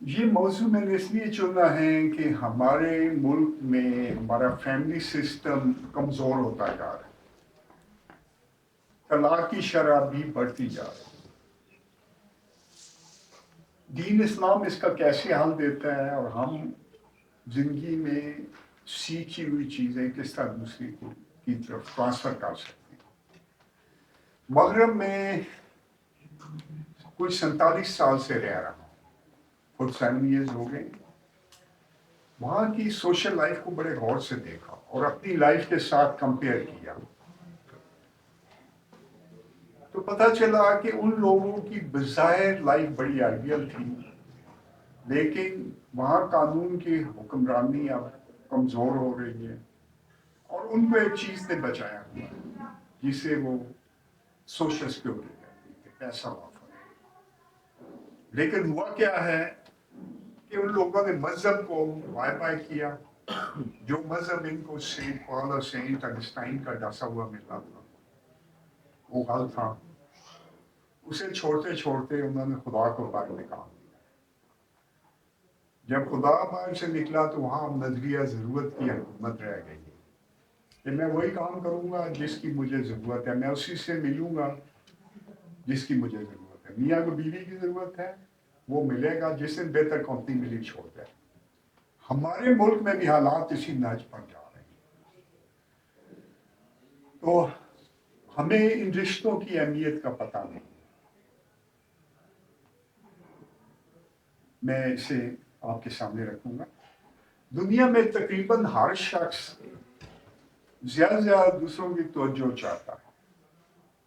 یہ موضوع میں نے اس لیے چنا ہے کہ ہمارے ملک میں ہمارا فیملی سسٹم کمزور ہوتا جا رہا ہے، طلاق کی شرح بھی بڑھتی جا رہی ہے۔ دین اسلام اس کا کیسے حل دیتا ہے اور ہم زندگی میں سیکھی ہوئی چیزیں کس طرح دوسری کی طرف ٹرانسفر کر سکتے ہیں۔ مغرب میں کچھ 47 سال سے رہ رہا ہوں، 47 ایئرز ہو گئے۔ وہاں کی سوشل لائف کو بڑے غور سے دیکھا اور اپنی لائف کے ساتھ کمپیئر کیا، تو پتہ چلا کہ ان لوگوں کی بظاہر لائف بڑی آئیڈیل تھی، لیکن وہاں قانون کی حکمرانی اب کمزور ہو رہی ہے اور ان کو ایک چیز نے بچایا ہوا ہے جسے وہ سوشل سیکورٹی کہتے ہیں، پیسہ وافر۔ لیکن ہوا کیا ہے کہ ان لوگوں نے مذہب کو بائی بائی کیا، جو مذہب ان کو سینٹ پال اور سینٹ اگسٹائن کا ڈسا ہوا ملا تھا وہ غلط تھا، اسے چھوڑتے چھوڑتے انہوں نے خدا کو باہر نکال دیا۔ جب خدا باہر سے نکلا تو وہاں نظریہ ضرورت کی حکومت رہ گئی کہ میں وہی کام کروں گا جس کی مجھے ضرورت ہے، میں اسی سے ملوں گا جس کی مجھے ضرورت ہے۔ میاں کو بیوی کی ضرورت ہے، وہ ملے گا جس نے بہتر کمپنی ملی چھوڑ دے۔ ہمارے ملک میں بھی حالات اسی نہج پر جا رہے ہیں، تو ہمیں ان رشتوں کی اہمیت کا پتہ نہیں۔ میں اسے آپ کے سامنے رکھوں گا۔ دنیا میں تقریباً ہر شخص زیادہ سے زیادہ دوسروں کی توجہ چاہتا ہے۔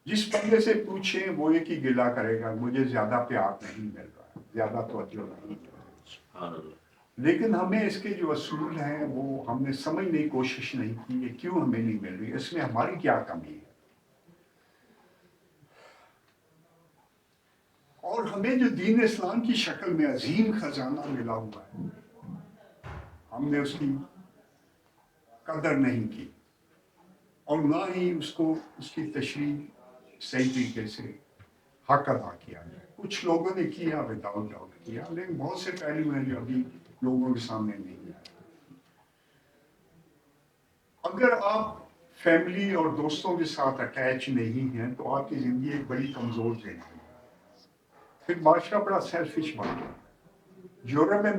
جس بندے سے پوچھیں وہ ایک ہی گلہ کرے گا، مجھے زیادہ پیار نہیں مل رہا، زیادہ توجہ نہیں مل رہی۔ لیکن ہمیں اس کے جو اصول ہیں وہ ہم نے سمجھنے کی کوشش نہیں کی، یہ کیوں ہمیں نہیں مل رہی، اس میں ہماری کیا کمی ہے۔ اور ہمیں جو دین اسلام کی شکل میں عظیم خزانہ ملا ہوا ہے، ہم نے اس کی قدر نہیں کی اور نہ ہی اس کی تشریح صحیح طریقے سے حق ادا کیا ہے۔ کچھ لوگوں نے کیا، وداؤٹ ڈاؤٹ کیا، لیکن بہت سے پہلو ہیں جو ابھی لوگوں کے سامنے نہیں آئے۔ اگر آپ فیملی اور دوستوں کے ساتھ اٹیچ نہیں ہیں تو آپ کی زندگی ایک بڑی کمزور زندگی ہے، پھر معاشرہ بڑا سیلفش بن گیا۔ یورپ میں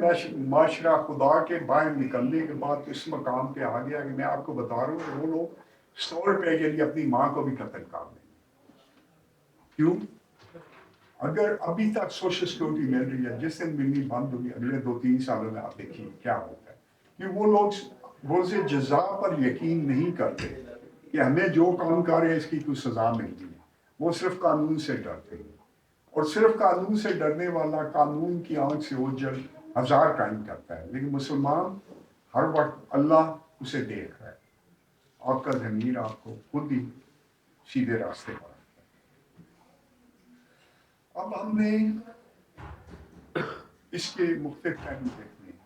معاشرہ خدا کے باہر نکلنے کے بعد اس مقام پہ آ گیا کہ میں آپ کو بتا رہا ہوں کہ وہ لوگ 100 روپے کے لیے اپنی ماں کو بھی قتل کر دیں گے۔ کیوں؟ اگر ابھی تک سوشل سیکورٹی مل رہی ہے، جس دن ملنی بند ہوگی اگلے 2-3 سالوں میں آپ دیکھیے کیا ہوتا ہے، کہ وہ لوگ روز جزا پر یقین نہیں کرتے کہ ہمیں جو کام کر رہے ہیں اس کی کوئی سزا ملتی ہے، وہ صرف قانون سے ڈرتے ہیں، اور صرف قانون سے ڈرنے والا قانون کی آنکھ سے اوجھل 1000 قائم کرتا ہے، لیکن مسلمان ہر وقت اللہ اسے دیکھ رہا ہے، آپ کا ضمیر آپ کو خود ہی سیدھے راستے پر۔ اب ہم نے اس کے مختلف پہلو دیکھنے ہیں۔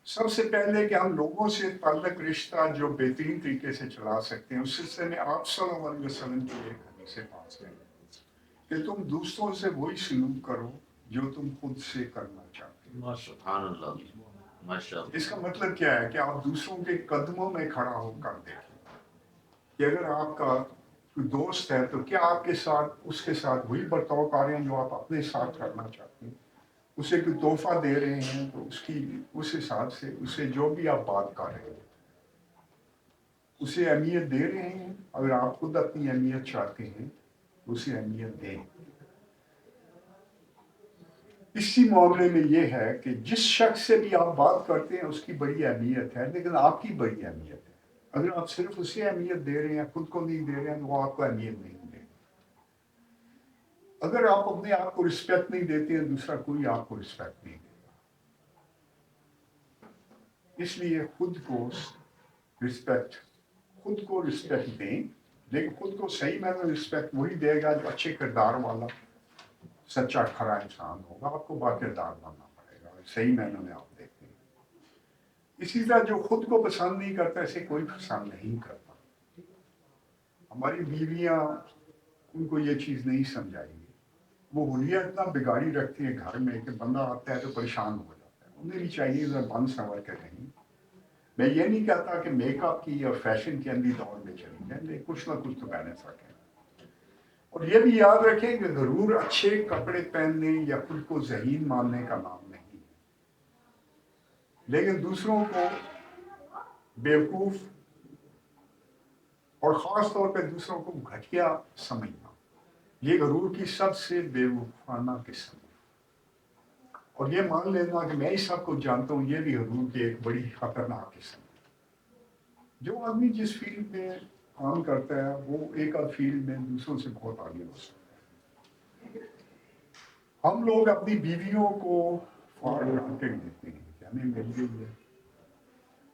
سب سے پہلے کہ ہم لوگوں سے تعلق رشتہ جو بہترین طریقے سے چلا سکتے ہیں، اس سلسلے میں آپ صلی اللہ علیہ وسلم کی ایک حدیث پاک ہے کہ تم دوسروں سے وہی سلوک کرو جو تم خود سے کرنا چاہتے ہو۔ سبحان اللہ، ماشاء اللہ۔ اس کا مطلب کیا ہے کہ آپ دوسروں کے قدموں میں کھڑا ہو کر دیکھیں کہ اگر آپ کا کوئی دوست ہے تو کیا آپ کے ساتھ اس کے ساتھ وہی برتاؤ کر رہے ہیں جو آپ اپنے ساتھ کرنا چاہتے ہیں۔ اسے کوئی تحفہ دے رہے ہیں تو اس حساب سے اسے جو بھی آپ بات کر رہے ہیں اسے اہمیت دے رہے ہیں۔ اگر آپ خود اپنی اہمیت چاہتے ہیں اسے اہمیت دیں۔ اسی معاملے میں یہ ہے کہ جس شخص سے بھی آپ بات کرتے ہیں اس کی بڑی اہمیت ہے، لیکن آپ کی بڑی اہمیت ہے۔ اگر آپ صرف اسے اہمیت دے رہے ہیں، خود کو نہیں دے رہے ہیں، تو وہ آپ کو اہمیت نہیں دے۔ اگر آپ اپنے آپ کو رسپیکٹ نہیں دیتے ہیں، دوسرا کوئی آپ کو رسپیکٹ نہیں دے گا۔ اس لیے خود کو رسپیکٹ دیں، لیکن خود کو صحیح معنی میں رسپیکٹ وہی دے گا جو اچھے کردار والا سچا کھرا انسان ہوگا۔ آپ کو با کردار بننا پڑے گا، صحیح معنی میں آپ دیکھیں۔ اسی طرح جو خود کو پسند نہیں کرتا اسے کوئی پسند نہیں کرتا۔ ہماری بیویاں ان کو یہ چیز نہیں سمجھائیں گی، وہ حلیہ اتنا بگاڑی رکھتے ہیں گھر میں کہ بندہ آتا ہے تو پریشان ہو جاتا ہے. انہیں بھی چاہیے ذرا بند سنور کے رہیں. میں یہ نہیں کہتا کہ میک اپ کی اور فیشن کے اندھی دور میں چلی جائیں، لیکن کچھ نہ کچھ تو بیلنس رکھیں. اور یہ بھی یاد رکھیں کہ ضرور اچھے کپڑے پہننے یا خود کو ذہین ماننے کا نام نہیں ہے، لیکن دوسروں کو بیوقوف اور خاص طور پہ دوسروں کو گھٹیا سمجھنا، یہ غرور کی سب سے بے وقوفانہ قسم ہے. اور یہ مان لینا کہ میں ہی سب کو جانتا ہوں، یہ بھی غرور کی ایک بڑی خطرناک قسم ہے. جو آدمی جس فیلڈ میں کام کرتا ہے وہ ایک آدھ فیلڈ میں دوسروں سے بہت آگے ہو سکتا ہے. ہم لوگ اپنی بیویوں کو فار گرانٹیڈ دیتے ہیں کہ ہمیں مل گئی ہے.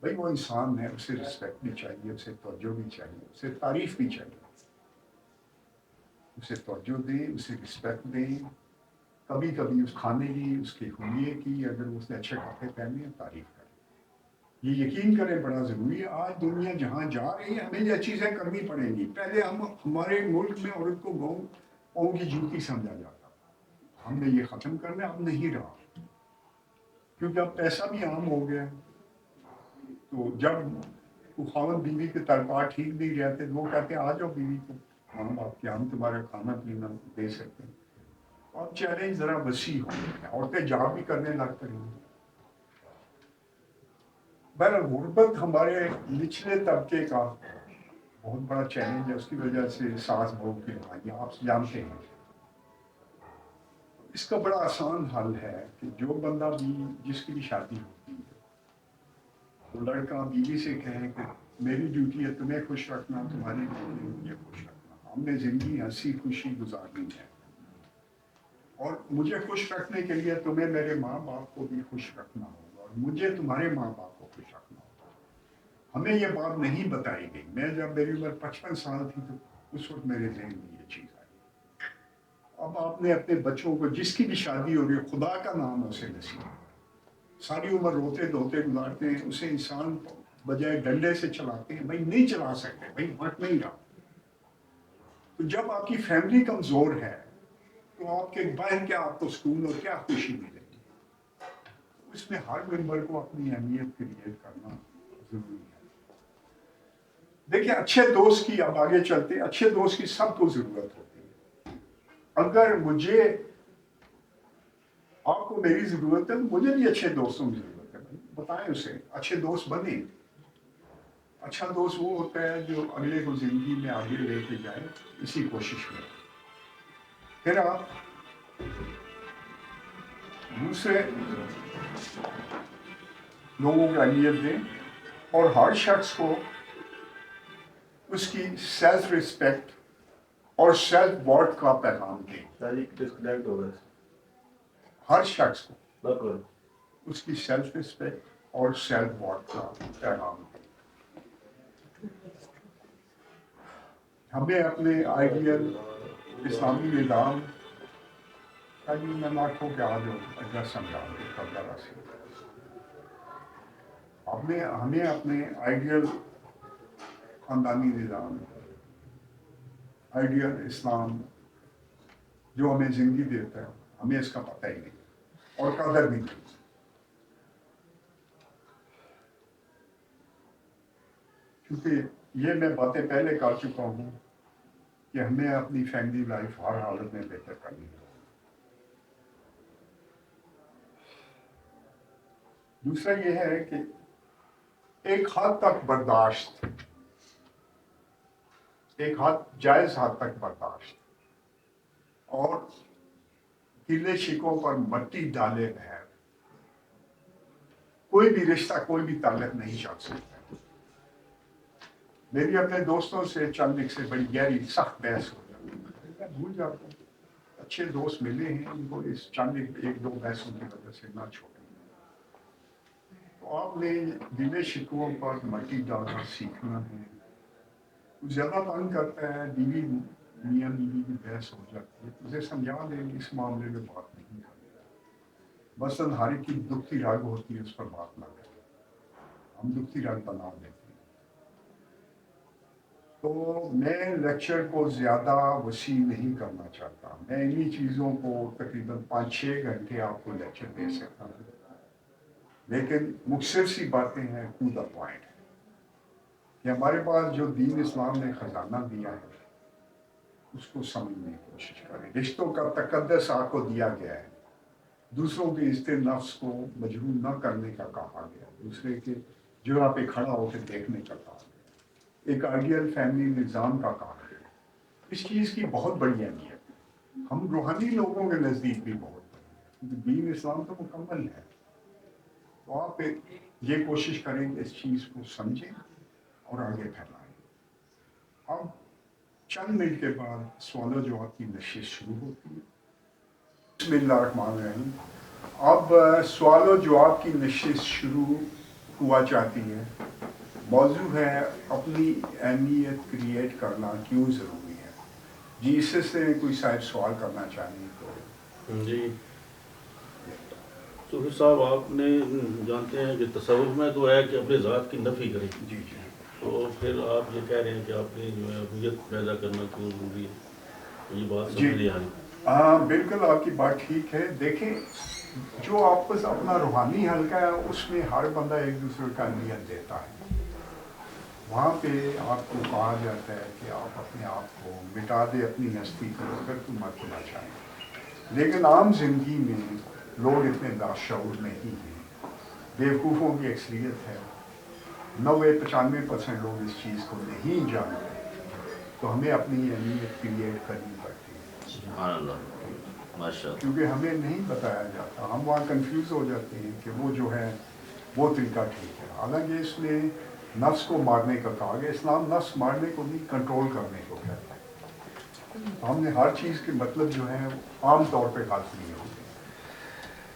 بھائی وہ انسان ہے، اسے رسپیکٹ بھی چاہیے، اسے توجہ بھی چاہیے، اسے تعریف بھی چاہیے. اسے توجہ دیں، اسے رسپیکٹ دیں. کبھی کبھی اس کھانے کی، اس کے حلیے کی، اگر اس نے اچھے کپڑے پہنے ہیں تعریف کریں. یہ یقین کریں بڑا ضروری ہے. آج دنیا جہاں جا رہی ہے ہمیں یہ چیزیں کرنی پڑیں گی. پہلے ہمارے ملک میں عورت کو پاؤں کی جوتی سمجھا جاتا، ہم نے یہ ختم کرنا اب نہیں رہا، کیونکہ اب پیسہ بھی عام ہو گیا. تو جب وہ خاوند بیوی کے تلپار ٹھیک نہیں رہتے وہ کہتے ہیں آ جاؤ بیوی کو، ہم آپ کے ہم تمہارا کھانا پینا دے سکتے ہیں. اب چیلنج ذرا وسیع ہو گیا، عورتیں جاب بھی کرنے لگ پڑی. بہرحال غربت ہمارے نچلے طبقے کا بہت بڑا چیلنج ہے. اس کی وجہ سے ساس بہو کی لڑائیاں آپ جانتے ہیں. اس کا بڑا آسان حل ہے کہ جو بندہ بھی جس کی بھی شادی ہوتی ہے وہ لڑکا بیوی سے کہیں کہ میری ڈیوٹی ہے تمہیں خوش رکھنا، تمہاری ڈیوٹی ہے مجھے خوش رکھنا. ہم نے زندگی ہنسی خوشی گزارنی ہے، اور مجھے خوش رکھنے کے لیے تمہیں میرے ماں باپ کو بھی خوش رکھنا ہوگا، اور مجھے تمہارے ماں باپ کو خوش رکھنا ہوگا. ہمیں یہ بات نہیں بتائی گئی. میں جب میری عمر 55 سال تھی تو اس وقت میرے ذہن میں یہ چیز آئی. اب آپ نے اپنے بچوں کو جس کی بھی شادی ہو رہی ہے خدا کا نام اسے نصیب، ساری عمر روتے دھوتے گزارتے ہیں، اسے انسان بجائے ڈنڈے سے چلاتے ہیں. بھائی نہیں چلا سکتے، بھائی وقت نہیں رہا. تو جب آپ کی فیملی کمزور ہے تو آپ کے باہر کیا آپ کو سکون اور کیا خوشی ملے گی. اس میں ہر ممبر کو اپنی اہمیت کریٹ کرنا ضروری ہے. دیکھیں اچھے دوست کی، اب آگے چلتے ہیں، اچھے دوست کی سب کو ضرورت ہوتی ہے. اگر مجھے آپ کو میری ضرورت ہے تو مجھے بھی اچھے دوستوں کی ضرورت ہے. بتائیں اسے اچھے دوست بنیں. اچھا دوست وہ ہوتا ہے جو اگلے کو زندگی میں آگے لے کے جائے، اسی کوشش میں. پھر آپ دوسرے لوگوں کو اہمیت دیں اور ہر شخص کو اس کی سیلف رسپیکٹ اور سیلف ورتھ کا پیغام دیں. ڈسکنیکٹ ہو گئے. ہر شخص کو بالکل. اس کی سیلف رسپیکٹ اور سیلف ورتھ کا پیغام دیں. ہمیں اپنے آئیڈیل اسلامی نظام میں لاکھوں کے آج ایڈریس سمجھا دیں قبلہ سے. ہمیں اپنے آئیڈیل خاندانی نظام، آئیڈیل اسلام جو ہمیں زندگی دیتا ہے، ہمیں اس کا پتہ ہی نہیں اور قدر بھی نہیں. کیونکہ یہ میں باتیں پہلے کر چکا ہوں کہ ہمیں اپنی فیملی لائف ہر حالت میں بہتر کرنی ہے. دوسرا یہ ہے کہ ایک حد تک برداشت، ایک جائز حد تک برداشت اور گلے شکوں پر مٹی ڈالے بغیر کوئی بھی رشتہ، کوئی بھی تعلق نہیں چل سکتا. میری اپنے دوستوں سے چند ایک سے بڑی گہری سخت بحث ہو جاتی ہے، میں بھول جاتا ہوں. اچھے دوست ملے ہیں، ان کو اس چند ایک دو بحثوں کی وجہ سے نہ چھوڑیں. تو آپ نے گلے شکووں پر مٹی ڈالنا سیکھنا ہے. زیادہ تنگ کرتا ہے، بیوی میاں بیوی کی بحث ہو جاتی ہے، اسے سمجھا دیں اس معاملے میں بات نہیں کرنی. بس ہر ایک کی دکھ کی رگ ہوتی ہے، اس پر بات نہ کریں. ہم دکھ کی رگ بنا دیتے ہیں. تو میں لیکچر کو زیادہ وسیع نہیں کرنا چاہتا. میں انہی چیزوں کو تقریباً 5-6 گھنٹے آپ کو لیکچر دے سکتا ہوں, لیکن مختصر سی باتیں ہیں, ٹو دا پوائنٹ, کہ ہمارے پاس جو دین اسلام نے خزانہ دیا ہے اس کو سمجھنے کی کوشش کریں. رشتوں کا تقدس آپ کو دیا گیا ہے, دوسروں کے عزت نفس کو مجروح نہ کرنے کا کہا گیا, دوسرے کے جگہ پہ کھڑا ہو کے دیکھنے کا کہا گیا, ایک آئیڈیل فیملی نظام کا کہا گیا. اس چیز کی بہت بڑی اہمیت ہے, ہم روحانی لوگوں کے نزدیک بھی بہت بڑی ہے, کیونکہ دین اسلام تو مکمل ہے. تو آپ یہ کوشش کریں کہ اس چیز کو سمجھیں اور آگے پھیلائیں. اب چند منٹ کے بعد سوال و جواب کی نشست شروع ہوتی ہے. بسم اللہ الرحمن الرحیم. اب سوال و جواب کی نشست شروع ہوا چاہتی ہے. موضوع ہے اپنی اہمیت کریٹ کرنا کیوں ضروری ہے. جی اس سے کوئی صاحب سوال کرنا چاہیں تو. جی صوفی صاحب, آپ نے جانتے ہیں کہ تصوف میں تو ہے کہ اپنے ذات کی نفی کریں, جی جی تو پھر آپ یہ کہہ رہے ہیں کہ آپ نے جو ہے اہمیت پیدا کرنا کیوں ضروری ہے, یہ بات جی. سمجھ نہیں آ رہی. ہاں بالکل آپ کی بات ٹھیک ہے. دیکھیں جو آپس اپنا روحانی حلقہ ہے اس میں ہر بندہ ایک دوسرے کا اہمیت دیتا ہے. وہاں پہ آپ کو کہا جاتا ہے کہ آپ اپنے آپ کو مٹا دے اپنی ہستی کو اگر تم مرنا چاہیں. لیکن عام زندگی میں لوگ اتنے باشعور نہیں ہیں, بیوقوفوں کی اکثریت ہے, 90-95% لوگ اس چیز کو نہیں جانتے. تو ہمیں اپنی اہمیت کریٹ کرنی پڑتی ہے, سبحان اللہ, ماشاء اللہ. کیونکہ ہمیں نہیں بتایا جاتا. ہم وہاں کنفیوز ہو جاتے ہیں کہ وہ جو ہے وہ طریقہ ٹھیک ہے, حالانکہ اس میں نفس کو مارنے کا کہا گیا. اسلام نفس مارنے کو نہیں, کنٹرول کرنے کو کہتا ہے. تو ہم نے ہر چیز کے مطلب جو ہے عام طور پہ غلط لیے ہوتے ہیں.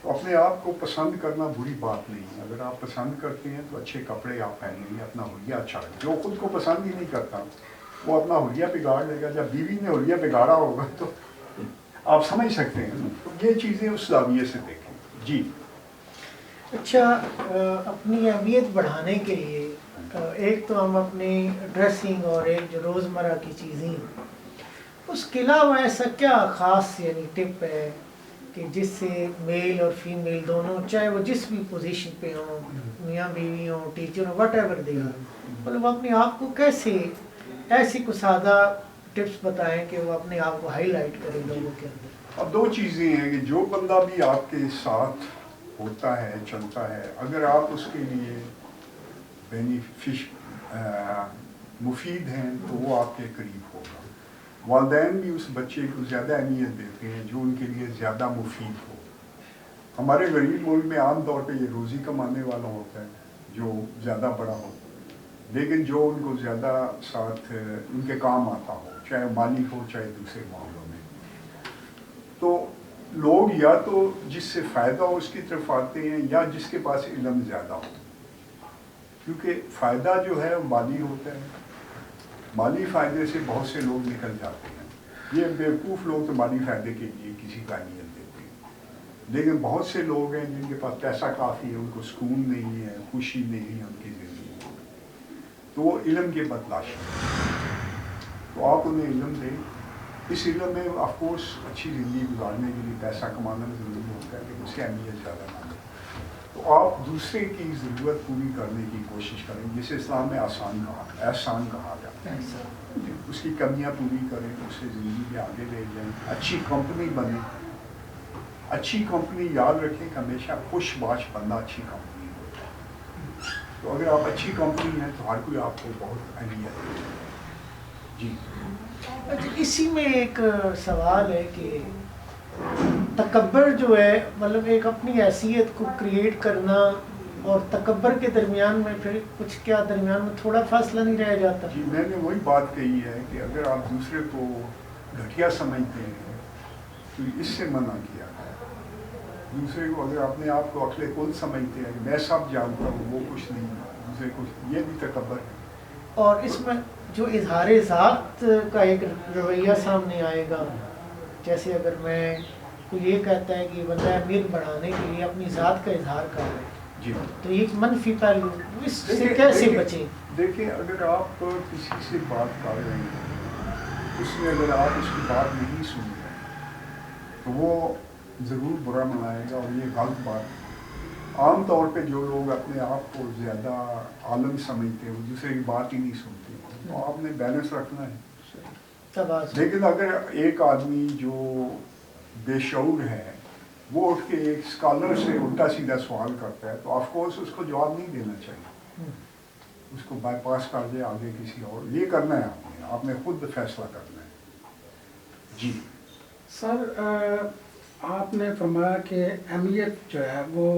تو اپنے آپ کو پسند کرنا بری بات نہیں ہے. اگر آپ پسند کرتے ہیں تو اچھے کپڑے آپ پہنیں گے, اپنا حلیہ اچھا رکھیں. جو خود کو پسند ہی نہیں کرتا وہ اپنا حلیہ بگاڑ لے گا. جب بیوی نے حلیہ بگاڑا ہوگا تو آپ سمجھ سکتے ہیں. تو یہ چیزیں اس زاویے سے دیکھیں. جی اچھا, اپنی اہمیت بڑھانے کے لیے ایک تو ہم اپنی ڈریسنگ اور ایک جو روزمرہ کی چیزیں, اس کے علاوہ ایسا کیا خاص یعنی ٹپ ہے کہ جس سے میل اور فیمیل دونوں, چاہے وہ جس بھی پوزیشن پہ ہوں, میاں بیوی ہوں, ٹیچر ہوں, وٹ ایور دے ہوں, مطلب اپنے آپ کو کیسے ایسی کو سادہ ٹپس بتائیں کہ وہ اپنے آپ کو ہائی لائٹ کرے لوگوں کے اندر. اب دو چیزیں ہیں کہ جو بندہ بھی آپ کے ساتھ ہوتا ہے, چلتا ہے, اگر آپ اس کے لیے مفید ہیں تو وہ آپ کے قریب ہوگا. والدین بھی اس بچے کو زیادہ اہمیت دیتے ہیں جو ان کے لیے زیادہ مفید ہو. ہمارے غریب ملک میں عام طور پہ یہ روزی کمانے والا ہوتا ہے جو زیادہ بڑا ہوتا ہے, لیکن جو ان کو زیادہ ساتھ ان کے کام آتا ہو, چاہے مالی ہو چاہے دوسرے معاملوں میں. تو لوگ یا تو جس سے فائدہ ہو اس کی طرف آتے ہیں یا جس کے پاس علم زیادہ ہو, کیونکہ فائدہ جو ہے مالی ہوتا ہے. مالی فائدے سے بہت سے لوگ نکل جاتے ہیں. یہ بیوقوف لوگ تو مالی فائدے کے لیے کسی کا اہمیت دیتے ہیں, لیکن بہت سے لوگ ہیں جن کے پاس پیسہ کافی ہے, ان کو سکون نہیں ہے, خوشی نہیں ہے ان کی زندگی میں, تو وہ علم کے بتلاشی ہیں. تو آپ انہیں علم دیں. اس علم میں آف کورس اچھی زندگی گزارنے کے لیے پیسہ کمانا ضروری ہوتا ہے, لیکن اس کی اہمیت زیادہ نہ دیں. تو آپ دوسرے کی ضرورت پوری کرنے کی کوشش کریں, جسے اسلام میں احسان کہا جاتا ہے. اس کی کمیاں پوری کریں, اسے زندگی میں آگے لے جائیں, اچھی کمپنی بنیں. اچھی کمپنی یاد رکھیں کہ ہمیشہ خوش باش بندہ اچھی کمپنی ہوتا ہے. تو اگر آپ اچھی کمپنی ہیں تو ہر کوئی آپ کو بہت اہمیت دیتا ہے. جی اچھا, اسی میں ایک سوال ہے کہ تکبر جو ہے, مطلب ایک اپنی حیثیت کو کریٹ کرنا اور تکبر کے درمیان میں پھر کچھ کیا درمیان میں تھوڑا فاصلہ نہیں رہ جاتا؟ جی میں نے وہی بات کہی ہے کہ اگر آپ دوسرے کو گھٹیا سمجھتے ہیں تو اس سے منع کیا ہے. دوسرے کو اگر اپنے آپ کو عقل کل سمجھتے ہیں کہ میں سب جانتا ہوں, وہ کچھ نہیں, دوسرے کو, یہ بھی تکبر ہے. اور اس میں جو اظہار ذات کا ایک رویہ سامنے آئے گا, جیسے اگر میں کوئی یہ کہتا ہے کہ بندہ اہمیت بڑھانے کے لیے اپنی ذات کا اظہار کر رہا ہے, جی تو ایک منفی پہلو اس سے دیکھیں- کیسے دیکھیں- بچیں؟ دیکھیں اگر آپ کسی سے بات کر رہے ہیں، اس میں اگر آپ اس کی بات نہیں سن رہے ہیں تو وہ ضرور برا منائے گا، اور یہ غلط بات ہے۔ عام طور پہ جو لوگ اپنے آپ کو زیادہ عالم سمجھتے ہیں وہ دوسرے کی بات ہی نہیں سنتے، تو آپ نے بیلنس رکھنا ہے۔ توازن۔ لیکن اگر ایک آدمی جو بے شعور ہے وہ اٹھ کے ایک اسکالر سے الٹا سیدھا سوال کرتا ہے تو آف کورس اس کو جواب نہیں دینا چاہیے، اس کو بائی پاس کر دے آگے کسی اور، یہ کرنا ہے آپ نے خود فیصلہ کرنا ہے۔ جی سر آپ نے فرمایا کہ اہمیت جو ہے وہ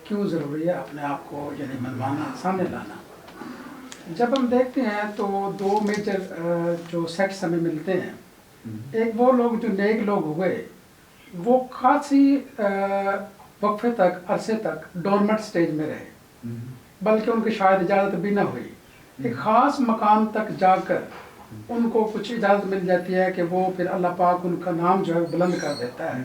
کیوں ضروری ہے اپنے آپ کو یعنی منوانا، سامنے لانا۔ جب ہم دیکھتے ہیں تو دو میجر جو سیکٹس ہمیں ملتے ہیں، ایک وہ لوگ جو نیک لوگ ہوئے وہ خاصی وقفے تک، عرصے تک ڈورمنٹ سٹیج میں رہے، بلکہ ان کی شاید اجازت بھی نہ ہوئی، ایک خاص مقام تک جا کر ان کو کچھ اجازت مل جاتی ہے کہ وہ پھر اللہ پاک ان کا نام جو ہے بلند کر دیتا ہے۔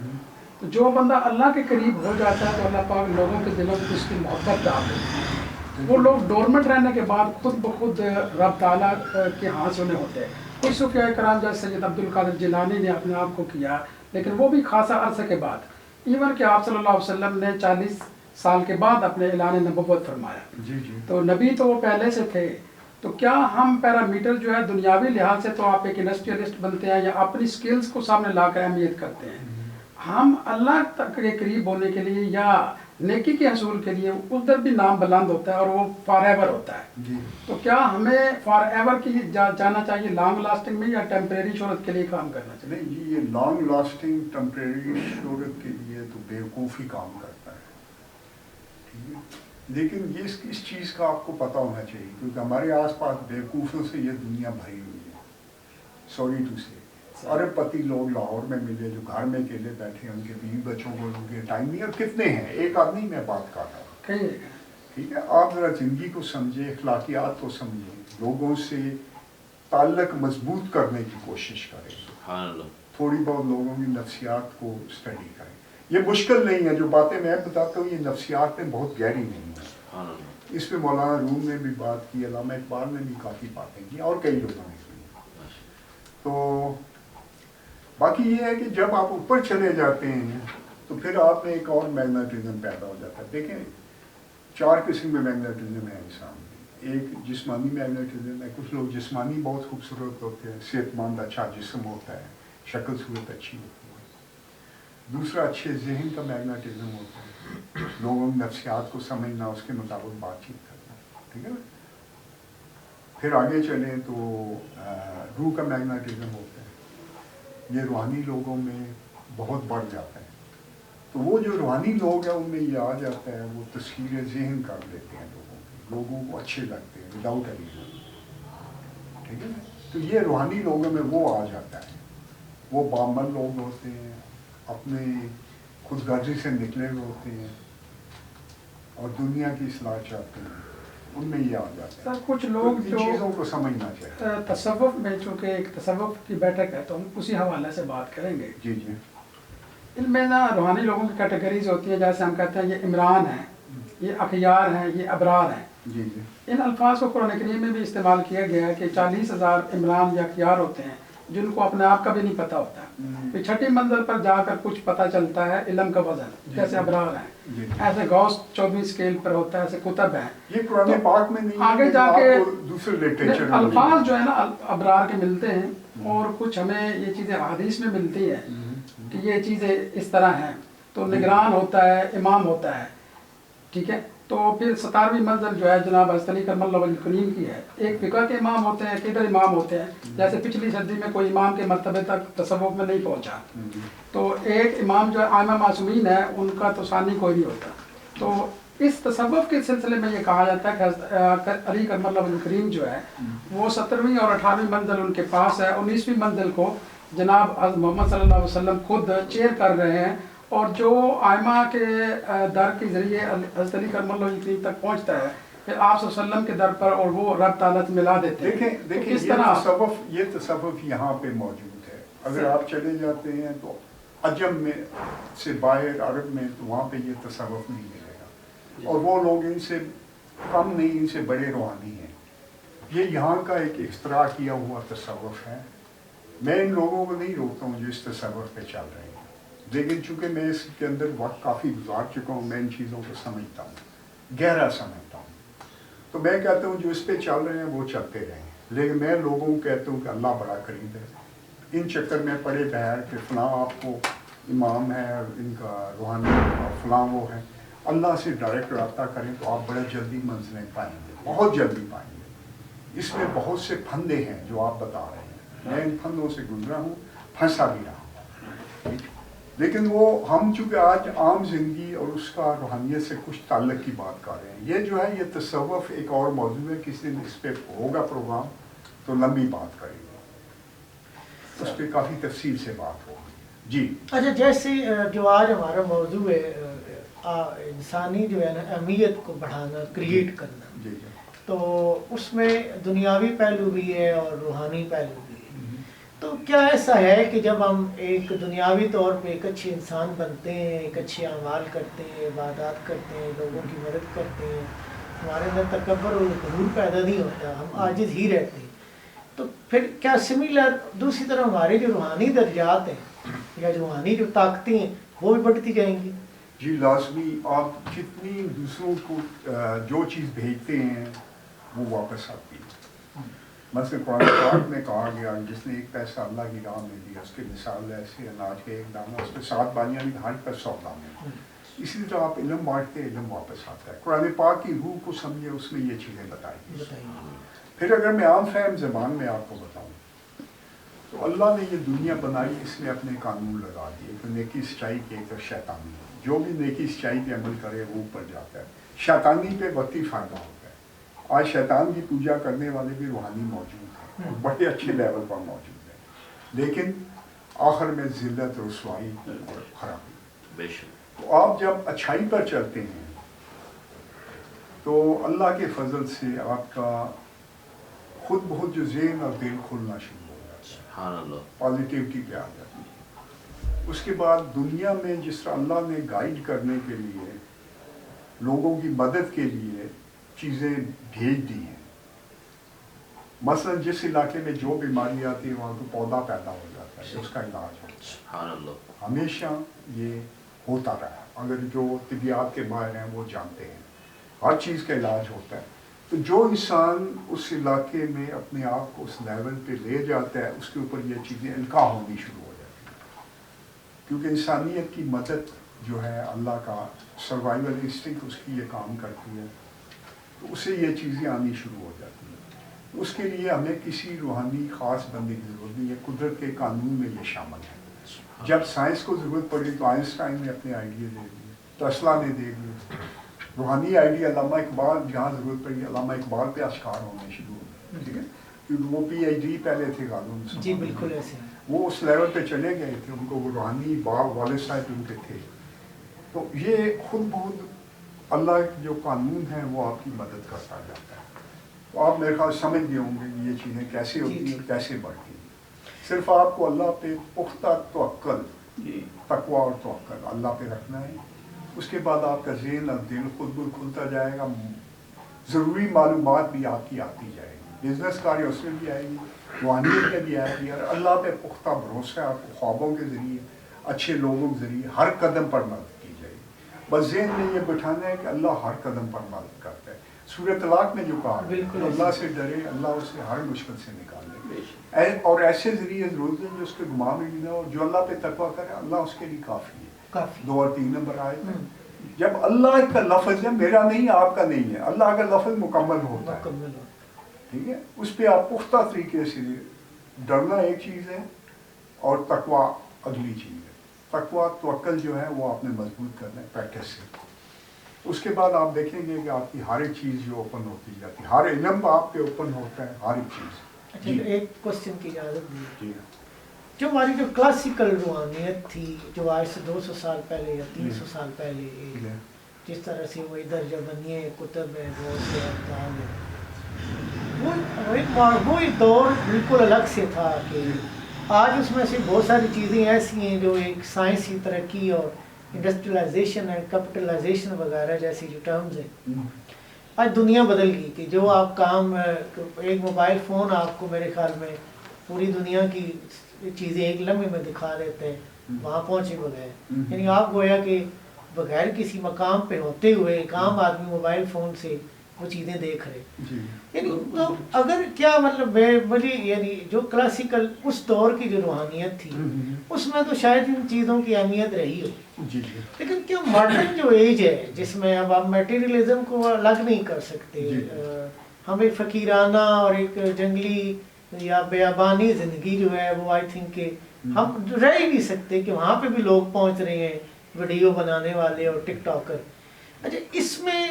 تو جو بندہ اللہ کے قریب ہو جاتا ہے تو اللہ پاک لوگوں کے دلوں میں اس کی محبت ڈال دیتی ہے۔ وہ لوگ ڈورمنٹ رہنے کے بعد خود بخود رب تعالیٰ کے ہاتھ سے انہیں ہوتے ہیں۔ کچھ صوفیاء کرام جیسے سید عبد القادر جیلانی نے اپنے آپ کو کیا، لیکن وہ بھی خاصا عرصے کے بعد، ایون کہ آپ صلی اللہ علیہ وسلم نے 40 سال کے بعد اپنے اعلان نبوت فرمایا۔ جی جی تو نبی تو وہ پہلے سے تھے، تو کیا ہم پیرامیٹر جو ہے دنیاوی لحاظ سے تو آپ ایک انڈسٹریلسٹ بنتے ہیں یا اپنی سکلز کو سامنے لا کر اہمیت کرتے ہیں، ہم اللہ تک کے قریب ہونے کے لیے یا نیکی کے حصول کے لیے ادھر بھی نام بلند ہوتا ہے اور وہ فار ایور ہوتا ہے۔ جی تو کیا ہمیں فار ایور کی جانا چاہیے لانگ لاسٹنگ میں، یا ٹیمپریری شہرت کے لیے کام کرنا چاہیے؟ نہیں جی، یہ لانگ لاسٹنگ ٹیمپریری شہرت کے لیے تو بیوقوفی کام کرتا ہے، ٹھیک ہے، لیکن یہ اس چیز کا آپ کو پتہ ہونا چاہیے، کیونکہ ہمارے آس پاس بیوقوفوں سے یہ دنیا بھری ہوئی ہے، سوری ٹو سے۔ ارب پتی لوگ لاہور میں ملے جو گھر میں اکیلے بیٹھے ہیں، ان کے بیوی بچوں کو ان کے ٹائم نہیں، اور کتنے ہیں، ایک آدمی میں بات کر رہا ہوں، کہیں ٹھیک ہے۔ آپ ذرا زندگی کو سمجھیں، اخلاقیات کو سمجھیں، لوگوں سے تعلق مضبوط کرنے کی کوشش کریں، سبحان اللہ۔ تھوڑی بہت لوگوں کی نفسیات کو اسٹڈی کریں۔ یہ مشکل نہیں ہے، جو باتیں میں بتاتا ہوں یہ نفسیات میں بہت گہری نہیں ہے، سبحان اللہ۔ اس پہ مولانا روم نے بھی بات کی، علامہ اقبال نے بھی کافی باتیں کی، اور کئی لوگوں نے کی۔ تو باقی یہ ہے کہ جب آپ اوپر چلے جاتے ہیں تو پھر آپ میں ایک اور میگنیٹزم پیدا ہو جاتا ہے۔ دیکھیں 4 قسم میں میگنیٹزم ہے انسان میں۔ ایک جسمانی میگنیٹزم ہے، کچھ لوگ جسمانی بہت خوبصورت ہوتے ہیں، صحت مند اچھا جسم ہوتا ہے، شکل صورت اچھی ہوتی ہے۔ دوسرا اچھے ذہن کا میگنیٹزم ہوتا ہے، لوگوں کی نفسیات کو سمجھنا، اس کے مطابق بات چیت کرنا، ٹھیک ہے نا۔ پھر آگے چلیں تو روح کا میگنیٹزم ہوتا ہے، یہ روحانی لوگوں میں بہت بڑھ جاتا ہے۔ تو وہ جو روحانی لوگ ہیں ان میں یہ آ جاتا ہے، وہ تصویر ذہن کر لیتے ہیں لوگوں کو اچھے لگتے ہیں وداؤٹ اینی ریزن، ٹھیک ہے نا۔ تو یہ روحانی لوگوں میں وہ آ جاتا ہے، وہ بامل لوگ ہوتے ہیں، اپنے خود غرضی سے نکلے ہوئے ہوتے ہیں اور دنیا کی اصلاح چاہتے ہیں، ان میں یہ آ جاتا ہے۔ سر کچھ تو لوگ ان جو چیزوں کو سمجھنا چاہیے۔ تصوف میں، چونکہ ایک تصوف کی بیٹھک ہے تو ہم اسی حوالے سے بات کریں گے۔ جی جی ان میں نا روحانی لوگوں کی کیٹیگریز ہوتی ہیں، جیسے ہم کہتے ہیں یہ عمران ہیں، یہ اخیار ہیں، یہ ابرار ہیں۔ جی جی ان الفاظ کو قرآن کریم میں بھی استعمال کیا گیا ہے کہ 40,000 عمران یا اخیار ہوتے ہیں جن کو اپنے آپ کا بھی نہیں پتہ ہوتا۔ پھر چھٹی منزل پر جا کر کچھ پتہ چلتا ہے، علم کا وزن، جیسے ابرار ہیں، جی ایسے غوث 14ویں اسکیل پر ہوتا ہے، ایسے کتب ہیں۔ یہ قرآن پاک میں نہیں ہے، آگے لیکن جا آپ کے کو دوسرے لٹریچر میں الفاظ جو ہے نا ابرار کے ملتے ہیں، اور کچھ ہمیں یہ چیزیں حدیث میں ملتی ہیں کہ یہ چیزیں اس طرح ہیں۔ تو نگران ہوتا ہے، امام ہوتا ہے، ٹھیک ہے۔ تو پھر 17ویں منزل جو ہے جناب حضرت علی کرم اللہ وجہ کریم کی ہے، ایک فقہ کے امام ہوتے ہیں، کدھر امام ہوتے ہیں، جیسے پچھلی صدی میں کوئی امام کے مرتبے تک تصوف میں نہیں پہنچا، تو ایک امام جو ہے ائمہ معصومین ہے، ان کا تو ثانی کوئی نہیں ہوتا۔ تو اس تصوف کے سلسلے میں یہ کہا جاتا ہے کہ حضرت علی کرم اللہ وجہ کریم جو ہے وہ 17ویں اور 18ویں منزل ان کے پاس ہے، 19ویں منزل کو جناب حضرت محمد صلی اللہ علیہ وسلم خود چیئر کر رہے ہیں، اور جو آئمہ کے در کے ذریعے حضرت علی کرم اللہ وجہ کریم تک پہنچتا ہے، پھر آپ صلی اللہ علیہ وسلم کے در پر، اور وہ رب تعالیٰ سے ملا دیتے ہیں۔ دیکھیں اس طرح یہ تصوف یہاں پہ موجود ہے۔ اگر آپ چلے جاتے ہیں تو عجم میں سے باہر عرب میں، تو وہاں پہ یہ تصوف نہیں ملے گا۔ اور وہ لوگ ان سے کم نہیں، ان سے بڑے روحانی ہیں. یہ یہاں کا ایک اختراع کیا ہوا تصوف ہے. میں ان لوگوں کو نہیں روکتا ہوں جو اس تصوف پہ چل رہے ہیں، لیکن چونکہ میں اس کے اندر وقت کافی گزار چکا ہوں، میں ان چیزوں کو سمجھتا ہوں، گہرا سمجھتا ہوں. تو میں کہتا ہوں جو اس پہ چل رہے ہیں وہ چلتے رہیں، لیکن میں لوگوں کو کہتا ہوں کہ اللہ بڑا قریب ہے. ان چکر میں پڑے بہر کہ فلاں آپ کو امام ہے اور ان کا روحانی اور فلاں وہ ہے، اللہ سے ڈائریکٹ رابطہ کریں تو آپ بڑے جلدی منزلیں پائیں گے، بہت جلدی پائیں گے. اس میں بہت سے پھندے ہیں جو آپ بتا رہے ہیں، میں ان پھندوں سے گزرا ہوں، پھنسا بھی رہا ہوں. لیکن وہ ہم چونکہ آج عام زندگی اور اس کا روحانیت سے کچھ تعلق کی بات کر رہے ہیں. یہ جو ہے یہ تصوف ایک اور موضوع ہے، کسی دن اس پہ ہوگا پروگرام تو لمبی بات کریں گے، اس پہ کافی تفصیل سے بات ہوگی. جی اچھا، جیسے جو آج ہمارا موضوع ہے انسانی جو ہے نا اہمیت کو بڑھانا، کریٹ کرنا، جی جی تو اس میں دنیاوی پہلو بھی ہے اور روحانی پہلو بھی ہے. تو کیا ایسا ہے کہ جب ہم ایک دنیاوی طور پہ ایک اچھے انسان بنتے ہیں، ایک اچھے اعمال کرتے ہیں، عبادات کرتے ہیں، لوگوں کی مدد کرتے ہیں، ہمارے اندر تکبر اور غرور پیدا نہیں ہوتا، ہم عاجز ہی رہتے ہیں، تو پھر کیا سملر دوسری طرف ہمارے جو روحانی درجات ہیں یا جو روحانی جو طاقتیں ہیں وہ بھی بڑھتی جائیں گی؟ جی لازمی. آپ جتنی دوسروں کو جو چیز بھیجتے ہیں وہ واپس آتی ہے. مثلا قرآن پاک میں کہا گیا جس نے ایک پیسہ اللہ کی راہ میں دیا اس کی مثال ایسے اناج کے ایک دانہ، اس پہ 7 بانیاں نہیں، ہر پر 100 دانے. اسی طرح آپ علم بانٹتے ہیں، علم واپس آتا ہے. قرآن پاک کی روح کو سمجھے، اس میں یہ چیزیں بتائی. پھر اگر میں عام فہم زبان میں آپ کو بتاؤں تو اللہ نے یہ دنیا بنائی، اس میں اپنے قانون لگا دیے، ایک نیکی سچائی کی، ایک شیطانی. جو بھی نیکی سچائی پہ عمل کرے وہ اوپر جاتا ہے، شیطانی پہ وقتی فائدہ ہوتا ہے. آج شیطان کی پوجا کرنے والے بھی روحانی موجود ہیں، بڑے اچھے لیول پر موجود ہیں، لیکن آخر میں ذلت، رسوائی اور خرابی. بے شک. تو آپ جب اچھائی پر چلتے ہیں تو اللہ کے فضل سے آپ کا خود بہت جو ذہن اور دل کھلنا شروع ہو جاتا ہے، سبحان اللہ. پازیٹیوٹی پہ آ جاتی ہے. اس کے بعد دنیا میں جس طرح اللہ نے گائیڈ کرنے کے لیے، لوگوں کی مدد کے لیے چیزیں بھیج دی ہیں. مثلا جس علاقے میں جو بیماری آتی ہے وہاں تو پودا پیدا ہو جاتا ہے، اس کا علاج ہوتا ہے. سبحان اللہ. ہمیشہ یہ ہوتا رہا. اگر جو طبیعت کے ماہر ہیں وہ جانتے ہیں ہر چیز کا علاج ہوتا ہے. تو جو انسان اس علاقے میں اپنے آپ کو اس لیول پہ لے جاتا ہے اس کے اوپر یہ چیزیں القاع ہونی شروع ہو جاتی ہیں، کیونکہ انسانیت کی مدد جو ہے اللہ کا سروائیول انسٹنکٹ اس کی یہ کام کرتی ہے، تو اسے یہ چیزیں آنی شروع ہو جاتی ہیں. اس کے لیے ہمیں کسی روحانی خاص بندے کی ضرورت نہیں ہے، قدرت کے قانون میں یہ شامل ہے. جب سائنس کو ضرورت پڑی تو آئنسٹائن نے اپنے آئیڈیا دے دیے، ٹیسلا نے دے دیے. روحانی آئیڈیا علامہ اقبال جہاں ضرورت پڑی علامہ اقبال پہ اشکار ہونے شروع ہو گئے. ٹھیک ہے، کیونکہ وہ پی ایچ ڈی پہلے تھے قانون. جی بالکل ایسے ہیں. وہ اس لیول پہ چلے گئے تھے، ان کو وہ روحانی باغ والد صاحب ان کے تھے. تو یہ خود بخود اللہ کے جو قانون ہیں وہ آپ کی مدد کرتا جاتا ہے. تو آپ میرے خیال سمجھ گئے ہوں گے کہ یہ چیزیں کیسے ہوتی ہیں اور کیسے بڑھتی ہیں. صرف آپ کو اللہ پہ پختہ توکل، تقویٰ اور توکل اللہ پہ رکھنا ہے. اس کے بعد آپ کا ذہن اور دل خود بخود کھلتا جائے گا، ضروری معلومات بھی آپ کی آتی جائے گی، بزنس کاری اس میں بھی آئے گی، روحانیت میں بھی آئے گی. اور اللہ پہ پختہ بھروسہ آپ کو خوابوں کے ذریعے، اچھے لوگوں کے ذریعے ہر قدم پر مدد کی جائے گی. بس ذہن میں یہ بٹھانا ہے کہ اللہ ہر قدم پر مدد کرتا ہے. سورۃ طلاق میں جو کہا بالکل اللہ سے ڈرے، اللہ اسے ہر مشکل سے نکال لے. اور ایسے ذریعے ضرورت ہے جو اس کے گماں میں بھی نہ ہو. جو اللہ پہ تقویٰ کرے اللہ اس کے لیے کافی ہے. 2 اور 3 نمبر آئے تھے. جب اللہ کا لفظ ہے، میرا نہیں آپ کا نہیں ہے، اللہ کا لفظ مکمل ہوتا ہے. ٹھیک ہے، اس پہ آپ پختہ طریقے سے ڈرنا ایک چیز ہے اور تقویٰ اگلی چیز ہے. تقویٰ توکل جو ہے وہ آپ نے مضبوط کرنا ہے پریکٹس سے. اس کے بعد آپ دیکھیں گے کہ آپ کی ہر ایک چیز جو اوپن ہوتی جاتی ہے، ہر علم آپ پہ اوپن ہوتا ہے، ہر ایک چیز. اچھا، ایک کوشچن کی اجازت دی. جی جو ہماری جو کلاسیکل روحانیت تھی جو آج سے 200 سال پہلے یا 300 سال پہلے، جس طرح سے وہ ادھر جبنیے کتب ہے، بہت سے افغان ہے، وہ ایک دور بالکل الگ سے تھا کہ آج اس میں سے بہت ساری چیزیں ایسی ہیں جو ایک سائنسی ترقی اور انڈسٹریلائزیشن اینڈ کیپٹلائزیشن وغیرہ جیسی جو ٹرمز ہیں، آج دنیا بدل گئی کہ جو آپ کام ایک موبائل فون آپ کو میرے خیال میں پوری دنیا کی چیزیں ایک لمحے میں دکھا دیتے ہیں وہاں پہنچے بغیر. یعنی آپ گویا کہ بغیر کسی مقام پہ ہوتے ہوئے ایک عام آدمی موبائل فون سے وہ چیزیں دیکھ رہے. یعنی تو اگر کیا مطلب بڑی یعنی جو کلاسیکل اس دور کی جو روحانیت تھی اس میں تو شاید ان چیزوں کی اہمیت رہی ہو، لیکن کیا ماڈرن جو ایج ہے جس میں اب آپ میٹیریلزم کو الگ نہیں کر سکتے، ہم ایک فقیرانہ اور ایک جنگلی یا بیابانی زندگی جو ہے وہ آئی تھنک کہ ہم رہ ہی نہیں سکتے کہ وہاں پہ بھی لوگ پہنچ رہے ہیں ویڈیو بنانے والے اور ٹک ٹاکر. اچھا اس میں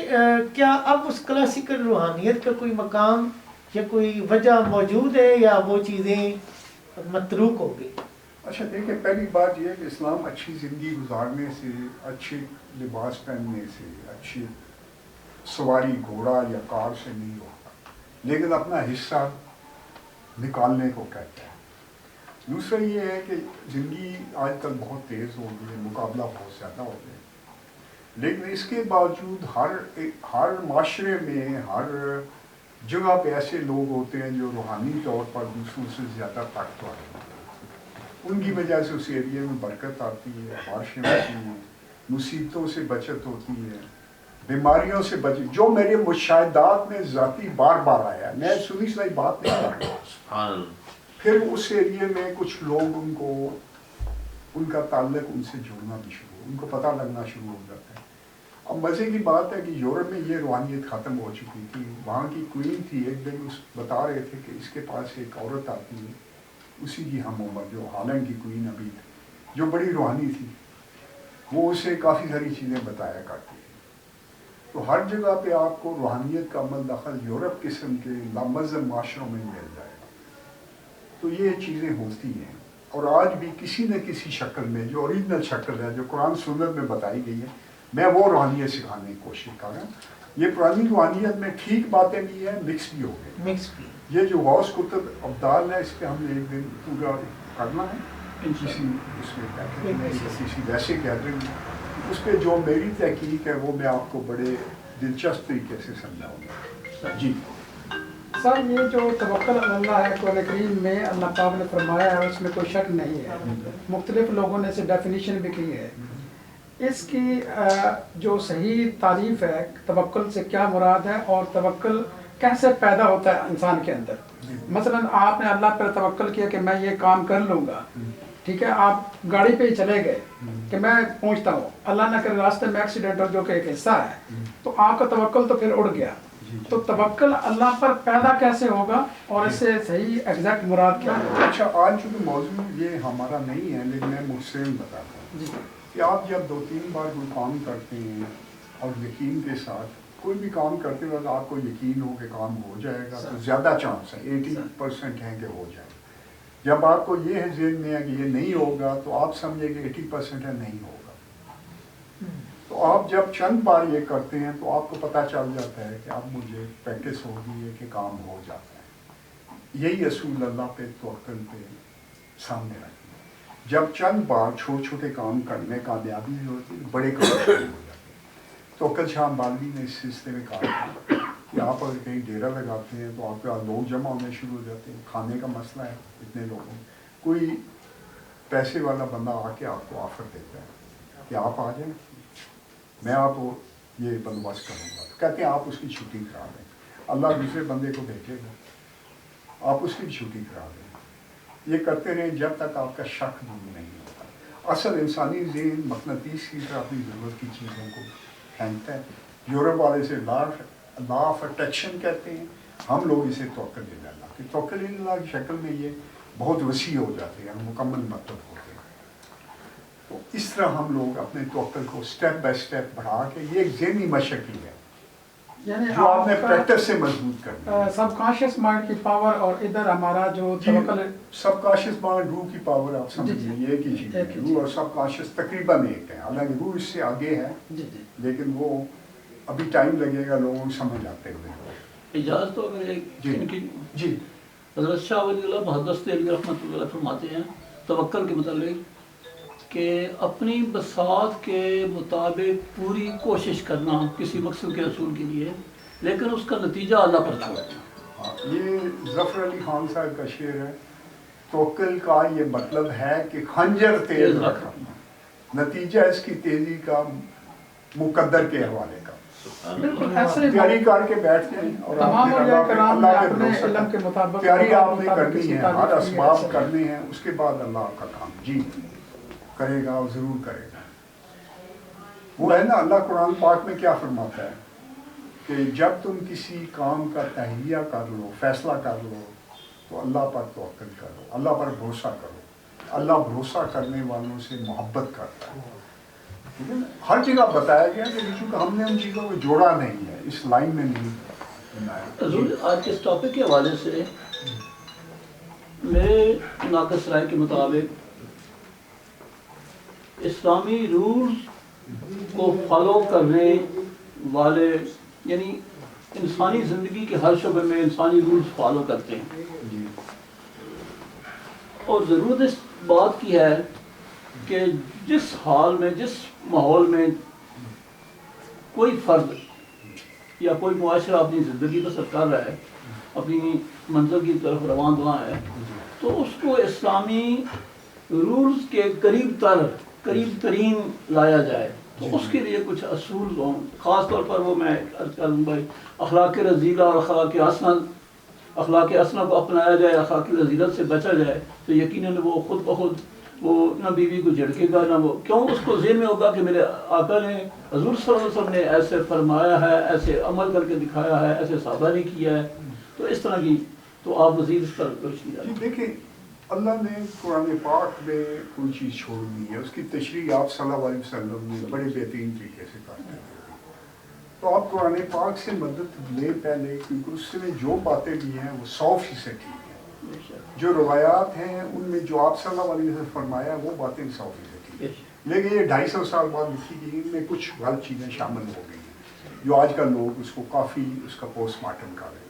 کیا اب اس کلاسیکل روحانیت کا کوئی مقام یا کوئی وجہ موجود ہے یا وہ چیزیں متروک ہو گئی؟ اچھا دیکھیں، پہلی بات یہ ہے کہ اسلام اچھی زندگی گزارنے سے، اچھے لباس پہننے سے، اچھی سواری گھوڑا یا کار سے نہیں ہوتا، لیکن اپنا حصہ نکالنے کو کہتا ہے. دوسرا یہ ہے کہ زندگی آج کل بہت تیز ہو گئی ہے، مقابلہ بہت زیادہ ہو گیا ہے، لیکن اس کے باوجود ہر معاشرے میں ہر جگہ پہ ایسے لوگ ہوتے ہیں جو روحانی طور پر دوسروں سے زیادہ طاقتور ہیں. ان کی وجہ سے اس ایریے میں برکت آتی ہے، بارشیں ہوتی ہیں، مصیبتوں سے بچت ہوتی ہے، بیماریوں سے جو میرے مشاہدات میں ذاتی بار بار آیا ہے، میں سنی سنائی بات نہیں کر رہا. سبحان اللہ. پھر اس ایریے میں کچھ لوگ ان کا تعلق ان سے جڑنا بھی شروع ہو، ان کو پتہ لگنا شروع ہو جاتا ہے. اب مزے کی بات ہے کہ یورپ میں یہ روحانیت ختم ہو چکی تھی. وہاں کی کوئین تھی، ایک دن بتا رہے تھے کہ اس کے پاس ایک عورت آتی ہے اسی کی ہم عمر، جو ہالینڈ کی کوئین ابھی تھی، جو بڑی روحانی تھی، وہ اسے کافی ساری چیزیں بتایا کرتی تھی. تو ہر جگہ پہ آپ کو روحانیت کا عمل دخل یورپ قسم کے لامذہب معاشروں میں مل جائے گا. تو یہ چیزیں ہوتی ہیں، اور آج بھی کسی نہ کسی شکل میں جو اوریجنل شکل ہے جو قرآن سنت میں بتائی گئی ہے، میں وہ روحانیت سکھانے کی کوشش کر رہا ہوں. یہ پرانی روحانیت میں ٹھیک باتیں بھی ہیں، مکس بھی ہو گئی. مکس بھی یہ جو غوث کتب ابدال ہے، اس پہ ہم نے ایک دن پورا کرنا ہے کسی اس میں کسی ویسے گیدرنگ میں. اس پہ جو میری تحقیق ہے وہ میں آپ کو بڑے دلچسپ طریقے سے سمجھاؤں گا. جی سر، یہ جو توکل علی اللہ ہے قرآن کریم میں اللہ پاک نے فرمایا ہے، اس میں کوئی شک نہیں ہے. مختلف لوگوں نے اسے ڈیفینیشن بھی کی ہے. اس کی جو صحیح تعریف ہے توکل سے کیا مراد ہے اور توکل کیسے پیدا ہوتا ہے انسان کے اندر. مثلا آپ نے اللہ پر توکل کیا کہ میں یہ کام کر لوں گا، ٹھیک ہے، آپ گاڑی پہ ہی چلے گئے کہ میں پہنچتا ہوں، اللہ نہ کرے راستے میں ایکسیڈنٹ ہو جو کہ ایک حصہ ہے، تو آپ کا توکل تو پھر اڑ گیا. تو توکل اللہ پر پیدا کیسے ہوگا اور اس سے صحیح ایگزیکٹ مراد کیا ہے؟ اچھا، آج چونکہ موضوع یہ ہمارا نہیں ہے، لیکن میں محسن بتاتا ہوں کہ آپ جب 2-3 بار کوئی کام کرتے ہیں اور یقین کے ساتھ کوئی بھی کام کرتے وقت آپ کو یقین ہو کہ کام ہو جائے گا، تو زیادہ چانس ہے، 80% ہیں کہ ہو جائے گا. جب آپ کو یہ ہے ذہن میں ہے کہ یہ نہیں ہوگا تو آپ سمجھیں کہ 80% ہے نہیں ہوگا. تو آپ جب چند بار یہ کرتے ہیں تو آپ کو پتہ چل جاتا ہے کہ اب مجھے پریکٹس ہو گئی ہے کہ کام ہو جاتا ہے. یہی اصول اللہ پہ توکل پہ سامنے رکھتے ہیں. جب چند بار چھوٹے چھوٹے کام کرنے کامیابی ہوتی ہے، بڑے کام شروع ہو جاتے ہیں. توکل شاہ بالوی نے اس سلسلے میں کہا کہ آپ اگر کہیں ڈیرا لگاتے ہیں تو آپ کے پاس لوگ جمع ہونے شروع ہو جاتے ہیں. کھانے کا مسئلہ ہے، اتنے لوگوں کوئی پیسے والا بندہ آ کے آپ کو آفر دیتا ہے کہ آپ آ جائیں، میں آپ کو یہ بندوبست کروں گا. کہتے ہیں آپ اس کی چھٹی کرا دیں، اللہ دوسرے بندے کو بھیجے گا، آپ اس کی بھی چھٹی کرا دیں. یہ کرتے رہیں جب تک آپ کا شک دور نہیں ہوتا. اصل انسانی ذہن مقناطیس کی طرح اپنی ضرورت کی چیزوں کو پھینکتا ہے. یورپ والے سے لا آف اٹریکشن کہتے ہیں، ہم لوگ اسے توکل اللہ کہ توکل اللہ کی شکل میں یہ بہت وسیع ہو جاتے ہیں، مکمل مطلب ہوتے ہیں. تو اس طرح ہم لوگ اپنے توکل کو سٹیپ بائی سٹیپ بڑھا کے، یہ ایک ذہنی مشق ہی ہے یعنی جو آپ نے پریکٹس سے مضبوط کرنا ہے. سب کانشیس مائنڈ کی پاور اور ادھر ہمارا جو توکل ہے، سب کانشیس مائنڈ، روح کی پاور آپ سمجھیں، یہ ایک ہی چیز ہے. روح اور سب کانشیس تقریباً ایک ہے، حالانکہ روح اس سے آگے ہے، لیکن وہ ابھی ٹائم لگے گا لوگوں کو سمجھ آتے ہوئے. اجازت تو اگر ایک جی حضرت شاہ ولی اللہ محدث دہلوی رحمۃ اللہ علیہ فرماتے ہیں توکل کے متعلق کہ اپنی بساط کے مطابق پوری کوشش کرنا کسی مقصد کے حصول کے لیے، لیکن اس کا نتیجہ اللہ پر چھوڑنا۔ یہ ظفر علی خان صاحب کا شعر ہے، توکل کا یہ مطلب ہے کہ خنجر تیز رکھنا، نتیجہ اس کی تیزی کا مقدر کے حوالے کا۔ بالکل ایسے تیاری کر کے بیٹھ جائیں اور تمام اولیاء کرام نے اللہ کے اپنے بھروسے علم کے مطابق تیاری آپ نے کرنی کسی ہے، تعریف ہر کی اسباب ایسے کرنے ہیں، اس کے بعد اللہ کا کام جی کرے گا اور ضرور کرے گا۔ وہ ہے نا اللہ قرآن پاک میں کیا فرماتا ہے کہ جب تم کسی کام کا تہیہ کر لو، فیصلہ کر لو، تو اللہ پر توکل کرو، اللہ پر بھروسہ کرو۔ اللہ بھروسہ کرنے والوں سے محبت کرتا ہے۔ ٹھیک ہے نا؟ ہر جگہ بتایا گیا کہ چونکہ ہم نے ان چیزوں کو جوڑا نہیں ہے، اس لائن میں نہیں بنایا۔ حضور آج کے اس ٹاپک کے حوالے سے میرے ناقص رائے کے مطابق اسلامی رولز کو فالو کرنے والے، یعنی انسانی زندگی کے ہر شعبے میں انسانی رولز فالو کرتے ہیں، جی اور ضرورت اس بات کی ہے کہ جس حال میں، جس ماحول میں کوئی فرد یا کوئی معاشرہ اپنی زندگی بسر کر رہا ہے، اپنی منزل کی طرف رواں دواں ہے، تو اس کو اسلامی رولز کے قریب ترین لایا جائے۔ تو اس کے لیے کچھ اصول ہوں، خاص طور پر وہ میں عرض کروں بھائی اخلاق رذیلہ اور اخلاق حسنہ کو اپنایا جائے، اخلاق رذیلت سے بچا جائے، تو یقیناً وہ خود بخود وہ نہ بیوی کو جھڑکے گا، نہ وہ کیوں، اس کو ذہن میں ہوگا کہ میرے آقا نے، حضور صلی اللہ علیہ وسلم نے ایسے فرمایا ہے، ایسے عمل کر کے دکھایا ہے، ایسے صحابہ نے کیا ہے۔ تو اس طرح کی تو آپ مزید اس پر روشنی ڈالیں۔ جی دیکھیں، اللہ نے قرآن پاک میں کوئی چیز چھوڑ دی ہے، اس کی تشریح آپ صلی اللہ علیہ وسلم نے بڑے بہترین طریقے سے کرتے ہیں۔ تو آپ قرآن پاک سے مدد لیں پہلے، کیونکہ اس میں جو باتیں بھی ہیں وہ 100% ٹھیک ہیں۔ جو روایات ہیں ان میں جو آپ صلی اللہ علیہ وسلم فرمایا وہ باتیں 100% ٹھیک ہیں، لیکن یہ 250 سال بعد لکھی گئی، ان میں کچھ غلط چیزیں شامل ہو گئی ہیں جو آج کل لوگ اس کو کافی اس کا پوسٹ مارٹم کر رہے ہیں۔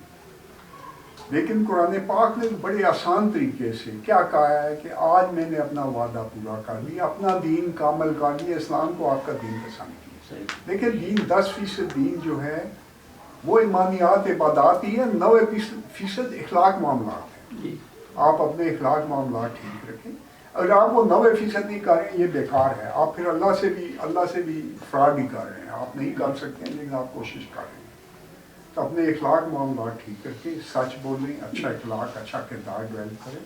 لیکن قرآن پاک نے بڑے آسان طریقے سے کیا کہا ہے کہ آج میں نے اپنا وعدہ پورا کر لیا، اپنا دین کامل کر لیا، اسلام کو آپ کا دین پسند کیا۔ لیکن دین 10% دین جو ہے وہ ایمانیات عبادات ہی ہے، 90% اخلاق معاملات ہیں۔ آپ اپنے اخلاق معاملات ٹھیک رکھیں، اگر آپ وہ 90% نہیں کریں یہ بیکار ہے، آپ پھر اللہ سے بھی فراڈ ہی کر رہے ہیں۔ آپ نہیں کر سکتے لیکن آپ کوشش کر رہے ہیں۔ تو اپنے اخلاق معاملات ٹھیک رکھیں، سچ بولیں، اچھا اخلاق، اچھا کردار ڈیولپ کریں،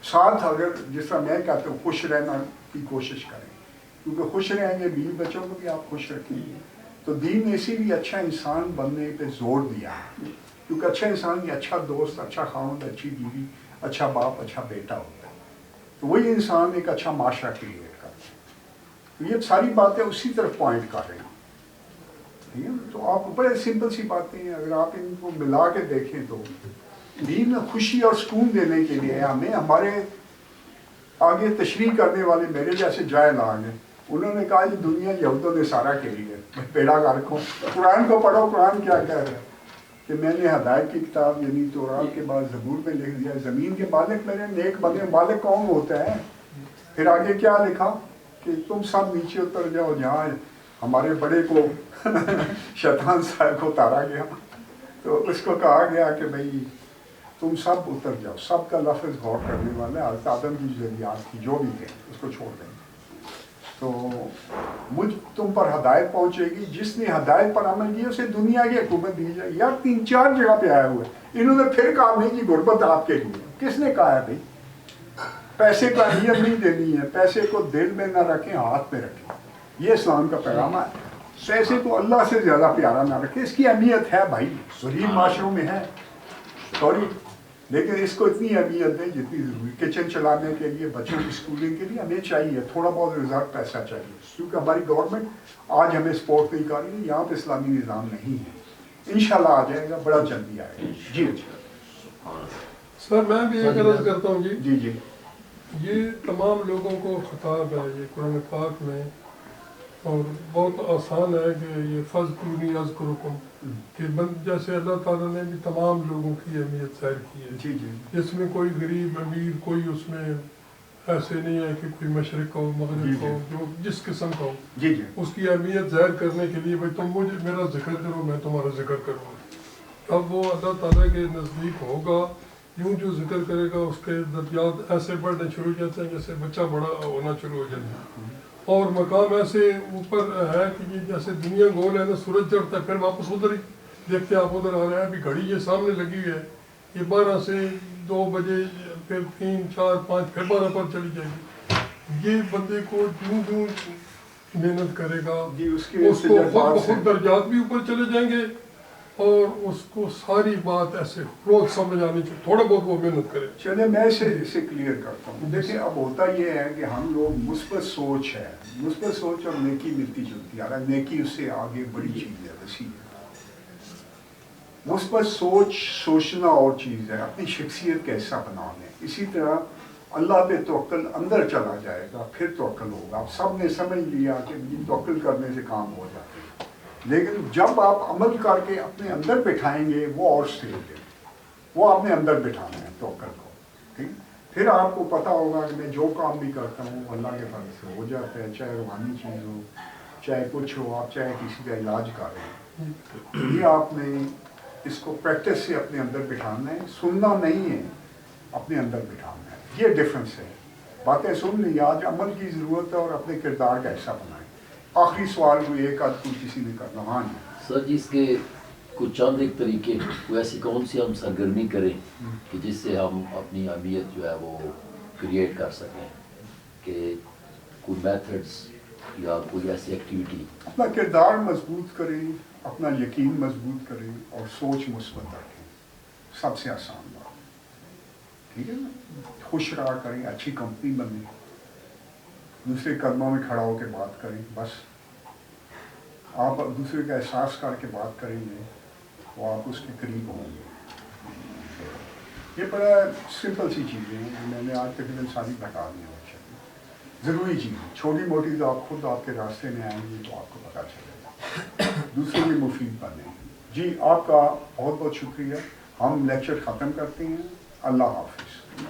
ساتھ اگر جس طرح میں کہتا ہوں خوش رہنا کی کوشش کریں، کیونکہ خوش رہیں گے بیوی بچوں کو بھی آپ خوش رکھیں گے۔ تو دین نے اسی لیے اچھا انسان بننے پہ زور دیا ہے، کیونکہ اچھا انسان یہ اچھا دوست، اچھا خاوند، اچھی بیوی، اچھا باپ، اچھا بیٹا ہوتا ہے، تو وہی انسان ایک اچھا معاشرہ کریٹ کرتا ہے۔ تو یہ ساری باتیں اسی طرف پوائنٹ کر رہے ہیں۔ ٹھیک ہے، تو آپ بڑے سمپل سی باتیں ہیں، اگر آپ ان کو ملا کے دیکھیں تو دین خوشی اور سکون دینے کے لیے ہمیں، ہمارے آگے تشریح کرنے والے میرے جیسے جاہل آگ ہیں، انہوں نے کہا یہ دنیا یہود و نصارہ کے لیے پیڑا کر رکھو، قرآن کو پڑھو، قرآن کیا کہہ رہا ہے کہ میں نے ہدایت کی کتاب یعنی تورات کے بعد زبور میں لکھ دیا، زمین کے مالک میرے نیک بندے، مالک کون ہوتا ہے؟ پھر آگے کیا لکھا کہ تم سب نیچے اتر جاؤ، جہاں ہمارے بڑے کو شیطان صاحب کو اتارا گیا، تو اس کو کہا گیا کہ بھئی تم سب اتر جاؤ۔ سب کا لفظ غور کرنے والا ہے، حضرت آدم کی ذریعات کی جو بھی تھے اس کو چھوڑ دیں، تو مجھ تم پر ہدایت پہنچے گی، جس نے ہدایت پر عمل کیا اسے دنیا کی حکومت دی جائے۔ یار 3-4 جگہ پہ آئے ہوئے، انہوں نے پھر کہا نہیں کہ غربت آپ کے لیے، کس نے کہا ہے بھائی؟ پیسے کا اہمیت نہیں دینی ہے، پیسے کو دل میں نہ رکھیں، ہاتھ میں رکھیں، یہ اسلام کا پیغام ہے۔ پیسے کو اللہ سے زیادہ پیارا نہ رکھیں، اس کی اہمیت ہے بھائی، غریب معاشروں میں ہے سوری، لیکن اس کو اتنی اہمیت دیں جتنی ضروری۔ کچن چلانے کے لیے، بچوں کی اسکولنگ کے لیے ہمیں چاہیے تھوڑا بہت ریزرو پیسہ چاہیے، کیونکہ ہماری گورنمنٹ آج ہمیں سپورٹ نہیں کر رہی، یہاں پہ اسلامی نظام نہیں ہے، انشاءاللہ آ جائے گا، بڑا جلدی آئے گا۔ جی سر میں بھی ایک عرض کرتا ہوں جی جی یہ تمام لوگوں کو خطاب ہے یہ قرآن پاک میں، اور بہت آسان ہے کہ یہ فَاذْكُرُونِی أَذْكُرُكُمْ، کہ جیسے اللہ تعالیٰ نے بھی تمام لوگوں کی اہمیت ظاہر کی ہے، جی جی جس میں کوئی غریب امیر کوئی اس میں ایسے نہیں ہے کہ کوئی مشرق ہو جی، مغرب جی۔ ہو جو جس قسم کا ہو، جی جی اس کی اہمیت ظاہر کرنے کے لیے بھائی تم مجھے میرا ذکر کرو میں تمہارا ذکر کروں گا. اب وہ اللہ تعالیٰ کے نزدیک ہوگا، یوں جو ذکر کرے گا اس کے درجات ایسے بڑھنے شروع ہو جاتے ہیں جیسے بچہ بڑا ہونا شروع ہو جاتا ہے، اور مقام ایسے اوپر ہے کہ یہ جیسے دنیا گول ہے نا، سورج چڑھتا ہے پھر واپس ادھر ہی دیکھتے آپ ادھر آ رہے ہیں. ابھی گھڑی یہ سامنے لگی ہوئی ہے، یہ 12 سے 2 بجے پھر 3 4 5 پھر 12 پر چلی جائے گی. یہ بندے کو جوں جوں محنت کرے گا جی، اس کے اس کو خود تجربات سے بخود درجات بھی اوپر چلے جائیں گے، اور اس کو ساری بات ایسے روز سمجھ آنی چاہیے، تھوڑا بہت وہ محنت کرے. چلے میں اسے کلیئر کرتا ہوں. دیکھیں اب ہوتا یہ ہے کہ ہم لوگ مثبت سوچ ہے، مثبت سوچ اور نیکی ملتی جلتی ہے. اگر نیکی اس سے آگے بڑی چیز ہے، وسیع ہے. مثبت سوچنا اور چیز ہے، اپنی شخصیت کا حصہ بنانا ہے. اسی طرح اللہ پہ توکل اندر چلا جائے گا پھر توکل ہوگا. اب سب نے سمجھ لیا کہ یہ توکل کرنے سے کام ہو جاتا ہے، لیکن جب آپ عمل کر کے اپنے اندر بٹھائیں گے وہ اور سٹیج ہے، وہ آپ نے اندر بٹھانا ہے توکل کو. ٹھیک، پھر آپ کو پتہ ہوگا کہ میں جو کام بھی کرتا ہوں اللہ کے فضل سے ہو جاتا ہے، چاہے روحانی چیز ہو چاہے کچھ ہو. آپ چاہے کسی کا علاج کر رہے ہیں، یہ آپ نے اس کو پریکٹس سے اپنے اندر بٹھانا ہے. سننا نہیں ہے، اپنے اندر بٹھانا ہے. یہ ڈفرینس ہے. باتیں سن لی، آج عمل کی ضرورت ہے اور اپنے کردار کا حصہ بنائیں. آخری سوال کوئی ایک آدھ کوئی کسی نے کرنا. ہاں جی. سر جی، اس کے کچھ چند ایک طریقے، کوئی ایسی کون سی ہم سرگرمی کریں کہ جس سے ہم اپنی اہمیت جو ہے وہ کریٹ کر سکیں، کہ کوئی میتھڈس یا کوئی ایسی ایکٹیویٹی؟ اپنا کردار مضبوط کریں، اپنا یقین مضبوط کریں اور سوچ مثبت رکھیں. سب سے آسان بات. ٹھیک ہے نا؟ خوش رہا کریں، اچھی کمپنی بنیں، دوسرے قدموں میں کھڑا ہو کے بات کریں. بس آپ دوسرے کا احساس کر کے بات کریں گے تو آپ اس کے قریب ہوں گے. یہ بڑا سمپل سی چیزیں ہیں جو میں نے آج تقریباً ساری بتا دی ہیں. ضروری چیزیں چھوٹی موٹی تو آپ خود آپ کے راستے میں آئیں گے تو آپ کو پتہ چلے گا. دوسرے بھی مفید بنیں. جی آپ کا بہت بہت شکریہ. ہم لیکچر ختم کرتے ہیں. اللہ حافظ.